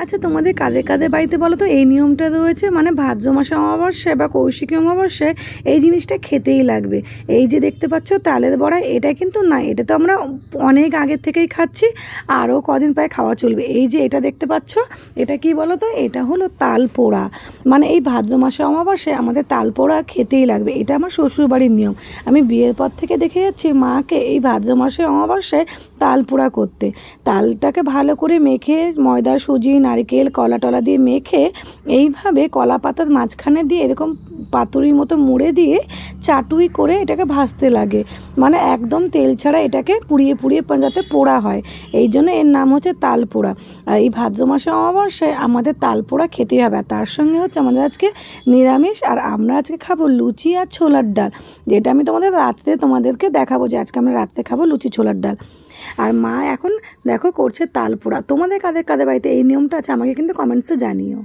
আচ্ছা তোমাদের কাদের কাদের বাড়িতে বলো তো এই নিয়মটা রয়েছে, মানে ভাদ্র মাসে অমাবস্যায় বা কৌশিকী অমাবস্যায় এই জিনিসটা খেতেই লাগবে। এই যে দেখতে পাচ্ছ তালের বড়া, এটা কিন্তু না, এটা তো আমরা অনেক আগের থেকেই খাচ্ছি, আরও কদিন প্রায় খাওয়া চলবে। এই যে এটা দেখতে পাচ্ছ, এটা কি বলো তো, এটা হলো তাল পোড়া। মানে এই ভাদ্র মাসে অমাবস্যায় আমাদের তাল পোড়া খেতেই লাগবে, এটা আমার শ্বশুরবাড়ির নিয়ম। আমি বিয়ের পর থেকে দেখে যাচ্ছি মাকে এই ভাদ্র মাসে অমাবস্যায় তাল পোড়া করতে। তালটাকে ভালো করে মেখে ময়দা, সুজি, নারকেল, কলা টলা দিয়ে মেখে এইভাবে কলা পাতার মাঝখানে দিয়ে এরকম পাতুরির মতো মুড়ে দিয়ে চাটুই করে এটাকে ভাজতে লাগে, মানে একদম তেল ছাড়া এটাকে পুড়িয়ে পুড়িয়ে যাতে পোড়া হয়, এই জন্য এর নাম হচ্ছে তাল পোড়া। আর এই ভাদ্র মাসে অমাবস্যায় আমাদের তাল পোড়া খেতেই হবে। আর তার সঙ্গে হচ্ছে আমাদের আজকে নিরামিষ, আর আমরা আজকে খাবো লুচি আর ছোলার ডাল, যেটা আমি তোমাদেরকে দেখাবো যে আজকে আমরা রাত্রে খাবো লুচি ছোলার ডাল। আর মা এখন দেখো করছে তাল পোড়া। তোমাদের কাদের কাদের বাড়িতে এই নিয়মটা আছে আমাকে কিন্তু কমেন্টসে জানিও।